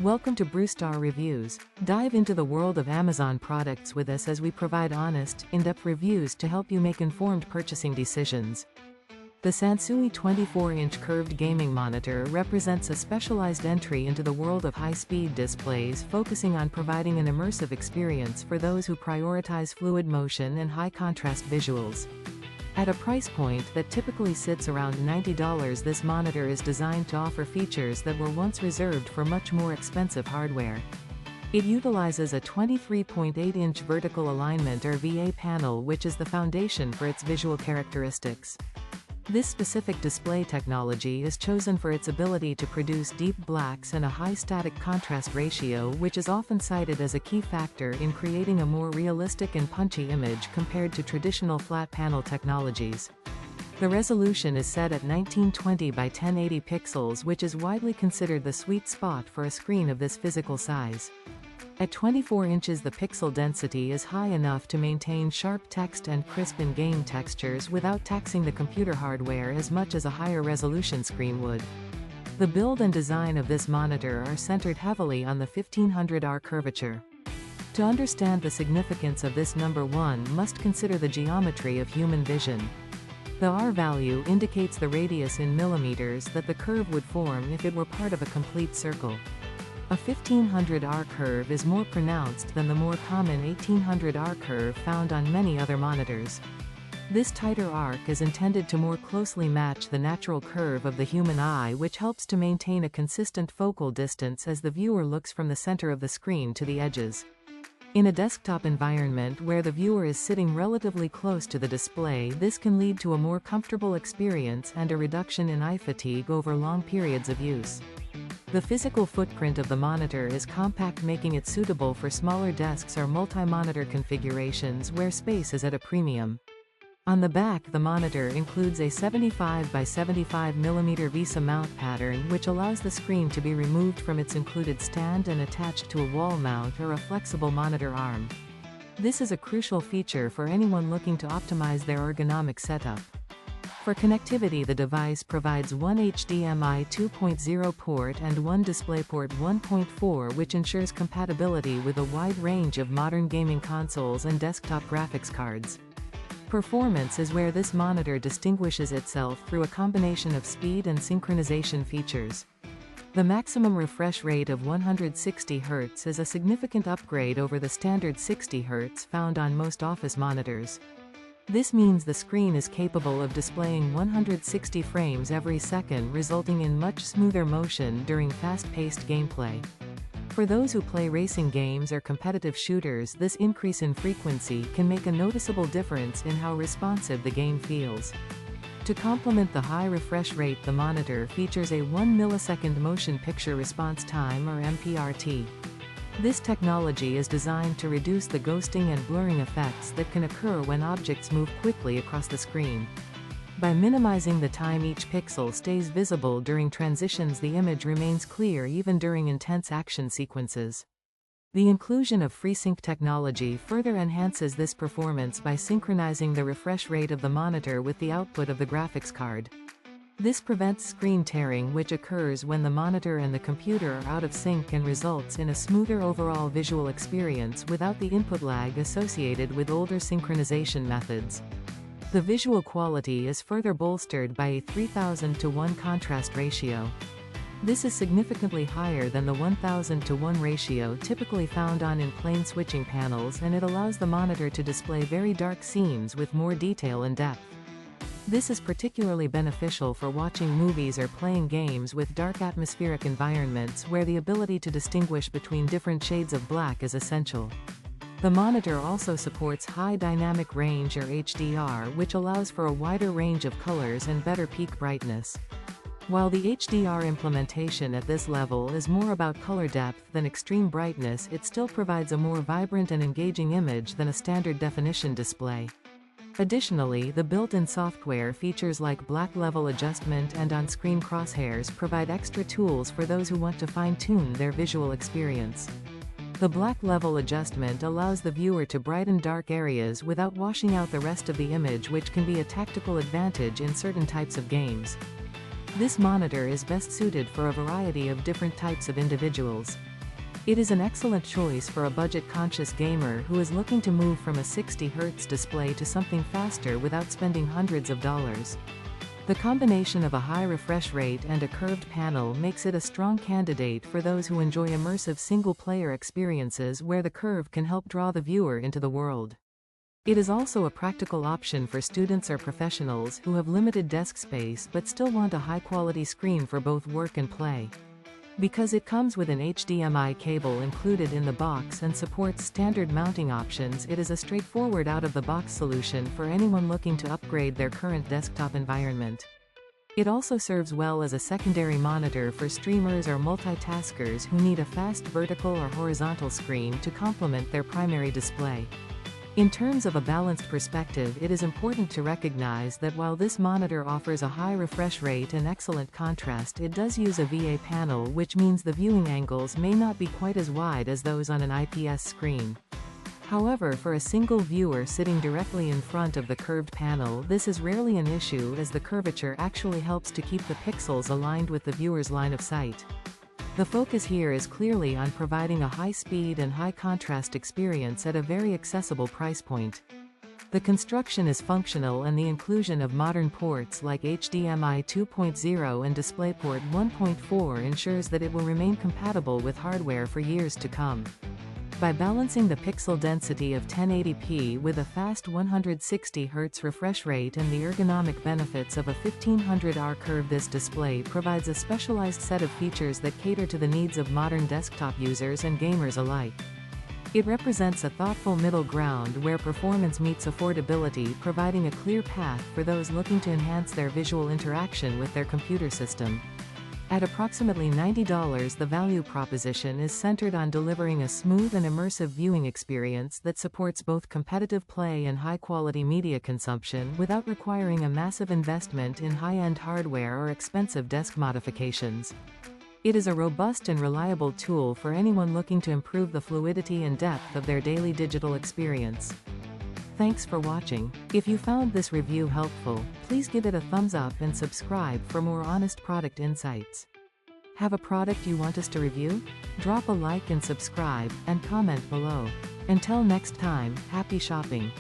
Welcome to 𝗪𝗏 Reviews. Dive into the world of Amazon products with us as we provide honest, in-depth reviews to help you make informed purchasing decisions. The 𝗨𝗪𝗁 24-inch curved gaming monitor represents a specialized entry into the world of high-speed displays, focusing on providing an immersive experience for those who prioritize fluid motion and high-contrast visuals. At a price point that typically sits around $90, this monitor is designed to offer features that were once reserved for much more expensive hardware. It utilizes a 23.8-inch vertical alignment or VA panel, which is the foundation for its visual characteristics. This specific display technology is chosen for its ability to produce deep blacks and a high static contrast ratio, which is often cited as a key factor in creating a more realistic and punchy image compared to traditional flat panel technologies. The resolution is set at 1920 by 1080 pixels, which is widely considered the sweet spot for a screen of this physical size. At 24 inches, the pixel density is high enough to maintain sharp text and crisp in-game textures without taxing the computer hardware as much as a higher resolution screen would. The build and design of this monitor are centered heavily on the 1500R curvature. To understand the significance of this, one must consider the geometry of human vision. The R value indicates the radius in millimeters that the curve would form if it were part of a complete circle. A 1500R curve is more pronounced than the more common 1800R curve found on many other monitors. This tighter arc is intended to more closely match the natural curve of the human eye, which helps to maintain a consistent focal distance as the viewer looks from the center of the screen to the edges. In a desktop environment where the viewer is sitting relatively close to the display, this can lead to a more comfortable experience and a reduction in eye fatigue over long periods of use. The physical footprint of the monitor is compact, making it suitable for smaller desks or multi-monitor configurations where space is at a premium. On the back, the monitor includes a 75 by 75 mm VESA mount pattern, which allows the screen to be removed from its included stand and attached to a wall mount or a flexible monitor arm. This is a crucial feature for anyone looking to optimize their ergonomic setup. For connectivity, the device provides one HDMI 2.0 port and one DisplayPort 1.4, which ensures compatibility with a wide range of modern gaming consoles and desktop graphics cards. Performance is where this monitor distinguishes itself through a combination of speed and synchronization features. The maximum refresh rate of 160 Hz is a significant upgrade over the standard 60 Hz found on most office monitors. This means the screen is capable of displaying 160 frames every second, resulting in much smoother motion during fast-paced gameplay. For those who play racing games or competitive shooters, this increase in frequency can make a noticeable difference in how responsive the game feels. To complement the high refresh rate, the monitor features a 1 millisecond motion picture response time or MPRT. This technology is designed to reduce the ghosting and blurring effects that can occur when objects move quickly across the screen. By minimizing the time each pixel stays visible during transitions, the image remains clear even during intense action sequences. The inclusion of FreeSync technology further enhances this performance by synchronizing the refresh rate of the monitor with the output of the graphics card. This prevents screen tearing, which occurs when the monitor and the computer are out of sync, and results in a smoother overall visual experience without the input lag associated with older synchronization methods. The visual quality is further bolstered by a 3000:1 contrast ratio. This is significantly higher than the 1000:1 ratio typically found on in-plane switching panels, and it allows the monitor to display very dark scenes with more detail and depth. This is particularly beneficial for watching movies or playing games with dark atmospheric environments where the ability to distinguish between different shades of black is essential. The monitor also supports high dynamic range or HDR, which allows for a wider range of colors and better peak brightness. While the HDR implementation at this level is more about color depth than extreme brightness, it still provides a more vibrant and engaging image than a standard definition display. Additionally, the built-in software features like black level adjustment and on-screen crosshairs provide extra tools for those who want to fine-tune their visual experience. The black level adjustment allows the viewer to brighten dark areas without washing out the rest of the image, which can be a tactical advantage in certain types of games. This monitor is best suited for a variety of different types of individuals. It is an excellent choice for a budget-conscious gamer who is looking to move from a 60Hz display to something faster without spending hundreds of dollars. The combination of a high refresh rate and a curved panel makes it a strong candidate for those who enjoy immersive single-player experiences where the curve can help draw the viewer into the world. It is also a practical option for students or professionals who have limited desk space but still want a high-quality screen for both work and play. Because it comes with an HDMI cable included in the box and supports standard mounting options, it is a straightforward out-of-the-box solution for anyone looking to upgrade their current desktop environment. It also serves well as a secondary monitor for streamers or multitaskers who need a fast vertical or horizontal screen to complement their primary display. In terms of a balanced perspective, it is important to recognize that while this monitor offers a high refresh rate and excellent contrast, it does use a VA panel, which means the viewing angles may not be quite as wide as those on an IPS screen. However, for a single viewer sitting directly in front of the curved panel, this is rarely an issue, as the curvature actually helps to keep the pixels aligned with the viewer's line of sight. The focus here is clearly on providing a high-speed and high-contrast experience at a very accessible price point. The construction is functional, and the inclusion of modern ports like HDMI 2.0 and DisplayPort 1.4 ensures that it will remain compatible with hardware for years to come. By balancing the pixel density of 1080p with a fast 160Hz refresh rate and the ergonomic benefits of a 1500R curve, this display provides a specialized set of features that cater to the needs of modern desktop users and gamers alike. It represents a thoughtful middle ground where performance meets affordability, providing a clear path for those looking to enhance their visual interaction with their computer system. At approximately $90, the value proposition is centered on delivering a smooth and immersive viewing experience that supports both competitive play and high-quality media consumption without requiring a massive investment in high-end hardware or expensive desk modifications. It is a robust and reliable tool for anyone looking to improve the fluidity and depth of their daily digital experience. Thanks for watching. If you found this review helpful, please give it a thumbs up and subscribe for more honest product insights. Have a product you want us to review? Drop a like and subscribe, and comment below. Until next time, happy shopping!